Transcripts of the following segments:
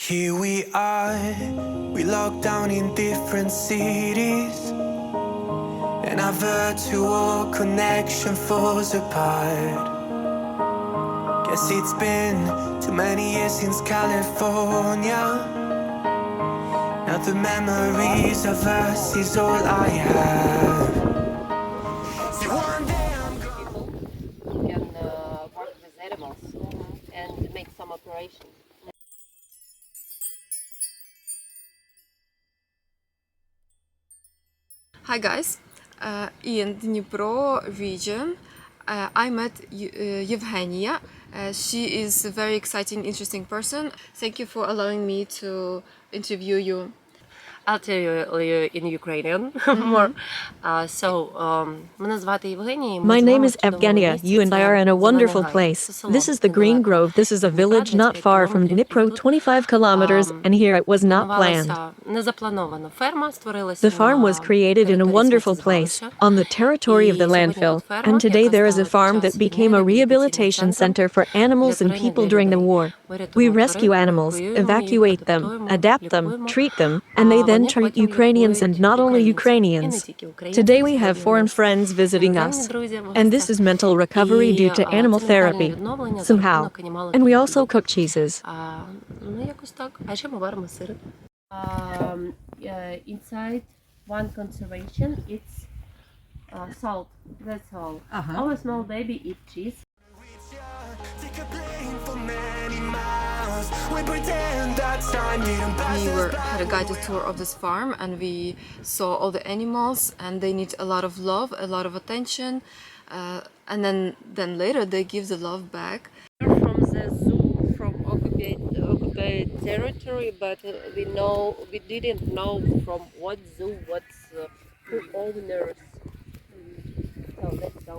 Here we are, we locked down in different cities, and our virtual connection falls apart. Guess it's been too many years since California. Now the memories of us is all I have. See, one day I'm gone. Can work with animals and make some operations. Hi guys, in Dnipro region I met Evgenia. She is a very exciting, interesting person. Thank you for allowing me to interview you. I'll tell you in Ukrainian more. Мене звати Євгенія. My name is Evgenia. You and I are in a wonderful place. This is the Green Grove. This is a village not far from Dnipro, 25 kilometers, and here it was not planned. The farm was created in a wonderful place, on the territory of the landfill, and today there is a farm that became a rehabilitation center for animals and people during the war. We rescue animals, evacuate them, adapt them, treat them, and they then treat Ukrainians and not only Ukrainians. Today we have foreign friends visiting us, and this is mental recovery due to animal therapy, somehow. And we also cook cheeses. Inside one conservation, it's salt, that's all. Our small baby eat cheese. Take a plane for many miles. We pretend that time didn't pass We us had a guided tour of this farm and we saw all the animals and they need a lot of love, a lot of attention, and then later they give the love back. From the zoo, from occupied territory, but we didn't know from what zoo, what's who owners. So let's go.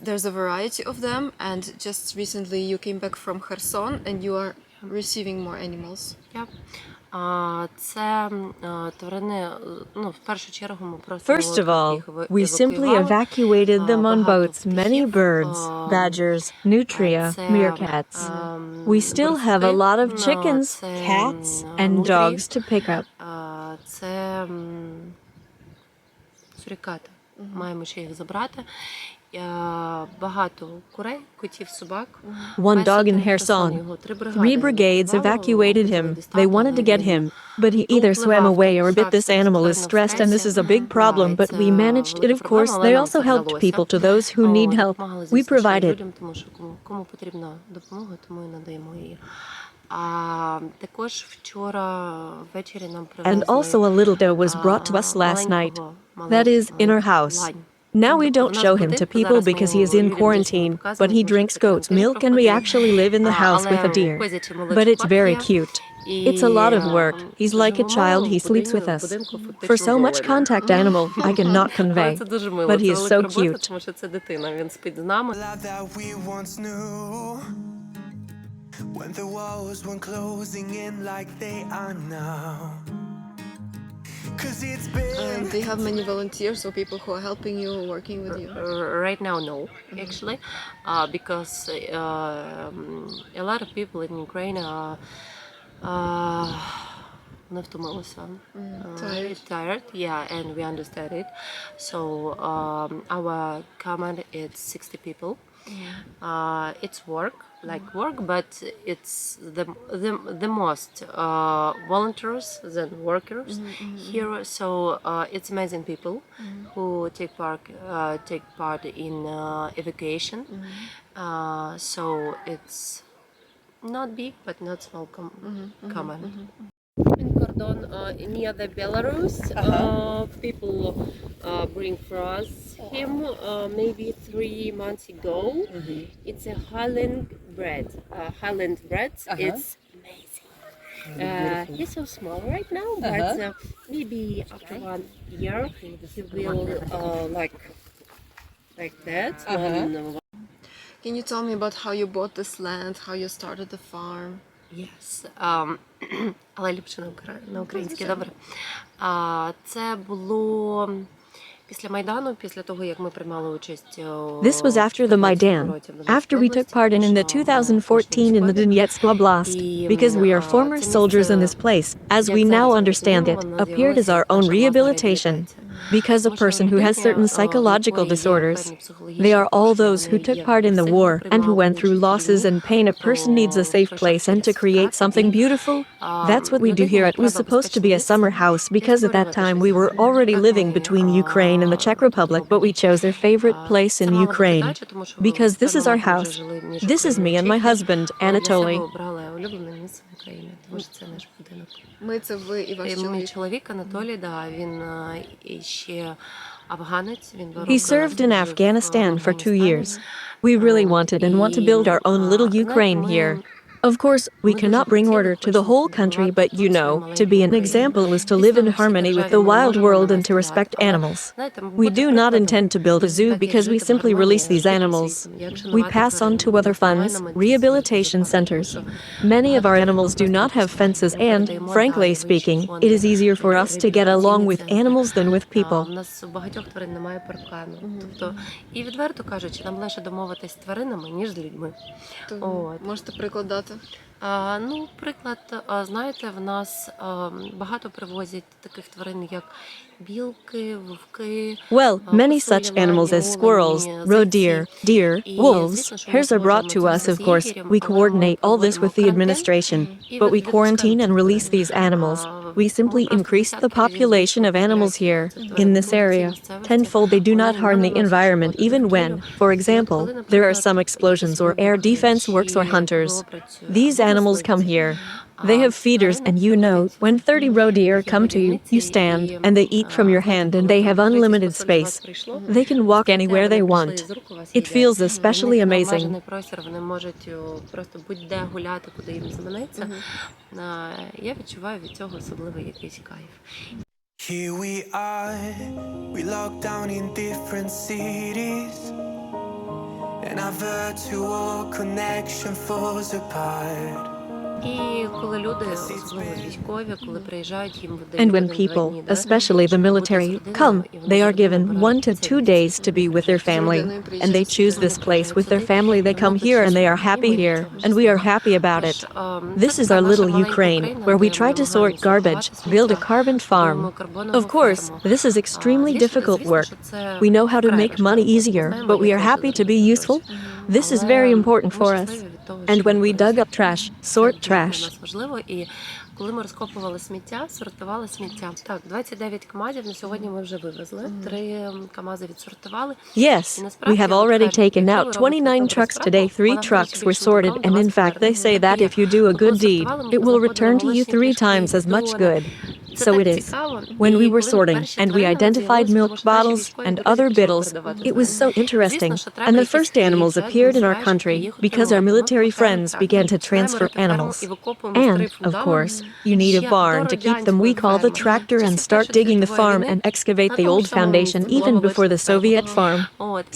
There's a variety of them, and just recently you came back from Kherson and you are receiving more animals. Yeah. Це тварини, в першу чергу ми просто First of all, we simply evacuated them on boats, many birds, badgers, nutria, meerkats. We still have a lot of chickens, cats, and dogs to pick up. Це сурикати. Маємо ще їх забрати. Багато курей, котів, собак. One dog in Kherson. 3 brigades evacuated him. They wanted to get him, but he either swam away or bit. This animal is stressed and this is a big problem, but we managed it, of course. They also helped people to those who need help. We provided. Кому потрібна допомога, тому і надаємо її. Також вчора ввечері нам привезли. And also a little doe was brought to us last night. That is, in our house. Now we don't show him to people because he is in quarantine, but he drinks goat's milk and we actually live in the house with a deer. But it's very cute. It's a lot of work. He's like a child, he sleeps with us. For so much contact animal, I cannot convey. But he is so cute. love that we once knew. When the walls weren't closing in like they are now. Cause it's been Do you have many volunteers or people who are helping you, working with you? Right now, no, actually, because a lot of people in Ukraine are не втомилися. Tired, yeah, and we understand it. So our command is 60 people. It's work, but it's the most volunteers than workers here. So it's amazing people who take part in evacuation. So it's not big, but not small common. In Cordon, near the Belarus, people bring for us him maybe 3 months ago. It's a Highland bread. It's amazing. He's so small right now, but maybe after 1 year he will like that. Can you tell me about how you bought this land, how you started the farm? Yes. Але ліпше на українській, добре. Це було Після Майдану, після того, як ми приймали участь This was after the Maidan, after we took part in the 2014 in the Donetsk Oblast, because we are former soldiers in this place, as we now understand it, appeared as our own rehabilitation. Because a person who has certain psychological disorders, they are all those who took part in the war and who went through losses and pain. A person needs a safe place and to create something beautiful. That's what we do here. It was supposed to be a summer house because at that time we were already living between Ukraine and the Czech Republic, but we chose their favorite place in Ukraine. Because this is our house. This is me and my husband, Anatoly. Ми це ви і ваш Мій чоловік. чоловік Анатолій, да, він ще афганець. Він 2 He served in Afghanistan for 2 years. We really wanted and want to build our own little Ukraine here. Of course, we cannot bring order to the whole country, but to be an example is to live in harmony with the wild world and to respect animals. We do not intend to build a zoo because we simply release these animals. We pass on to other funds, rehabilitation centers. Many of our animals do not have fences and, frankly speaking, it is easier for us to get along with animals than with people. У нас у багатьох тварин немає паркану. Тобто, і відверто кажучи, нам легше домовитись з тваринами, ніж з людьми. Можете прикладати? Ну, приклад, знаєте, в нас багато привозять таких тварин, як білки, вовки. Well, many such animals as squirrels, roe deer, wolves, hares are brought to us, of course. We coordinate all this with the administration, but we quarantine and release these animals. We simply increase the population of animals here, in this area, tenfold. They do not harm the environment even when, for example, there are some explosions or air defense works or hunters. These animals come here. They have feeders and when 30 roe deer come to you, you stand, and they eat from your hand and they have unlimited space. They can walk anywhere they want. It feels especially amazing. Вони можуть просто будь-де гуляти, куди їм заманеться. Я відчуваю від цього особливий якийсь кайф. Here we are, we locked down in different cities, and our virtual connection falls apart. І коли люди, особливо військові, коли приїжджають, їм And when people, especially the military, come, they are given 1 to 2 days to be with their family. And they choose this place with their family. They come here and they are happy here. And we are happy about it. This is our little Ukraine, where we try to sort garbage, build a carbon farm. Of course, this is extremely difficult work. We know how to make money easier, but we are happy to be useful. This is very important for us. And when we dug up trash, sort trash. Коли ми розкопували сміття, сортували сміття. Так, 29 КАМАЗів на сьогодні ми вже вивезли. 3 КАМАЗи відсортували. Yes, we have already taken out 29 trucks today. 3 trucks were sorted, and in fact they say that if you do a good deed, it will return to you 3 times as much good. So it is. When we were sorting and we identified milk bottles and other victuals, it was so interesting. And the first animals appeared in our country because our military friends began to transfer animals. And, of course, you need a barn to keep them. We call the tractor and start digging the farm and excavate the old foundation even before the Soviet farm.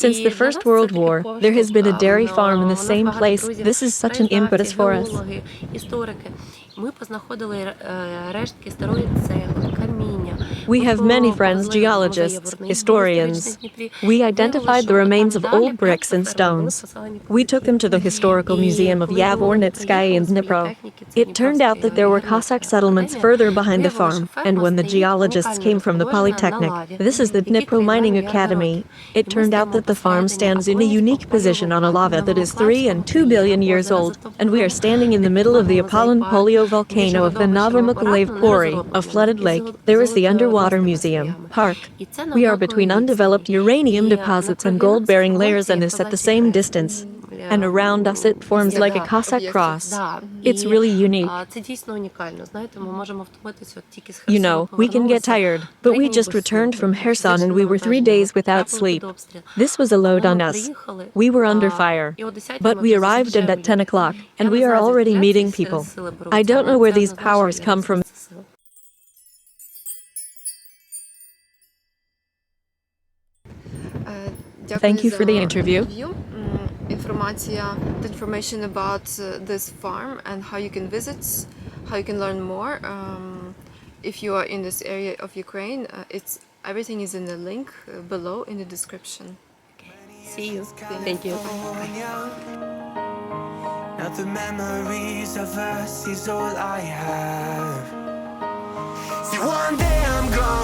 Since the First World War, there has been a dairy farm in the same place. This is such an impetus for us. Ми познаходили рештки старої цегли, каміння. We have many friends, geologists, historians. We identified the remains of old bricks and stones. We took them to the historical museum of Yavornitskaya in Dnipro. It turned out that there were Cossack settlements further behind the farm, and when the geologists came from the Polytechnic, this is the Dnipro Mining Academy, it turned out that the farm stands in a unique position on a lava that is 3 and 2 billion years old, and we are standing in the middle of the Apollon Polio volcano of the Novomykolaiv quarry, a flooded lake. There is the underwater museum, park. We are between undeveloped uranium deposits and gold-bearing layers, and is at the same distance. And around us it forms like a Cossack cross. It's really unique. We can get tired, but we just returned from Kherson and we were 3 days without sleep. This was a load on us. We were under fire. But we arrived at 10 o'clock, and we are already meeting people. I don't know where these powers come from. Thank you for the interview. The information about this farm and how you can visit, how you can learn more. If you are in this area of Ukraine, it's Everything is in the link below in the description. See you. Thank you. Now the memories of us is all I have. See, one day I'm gone.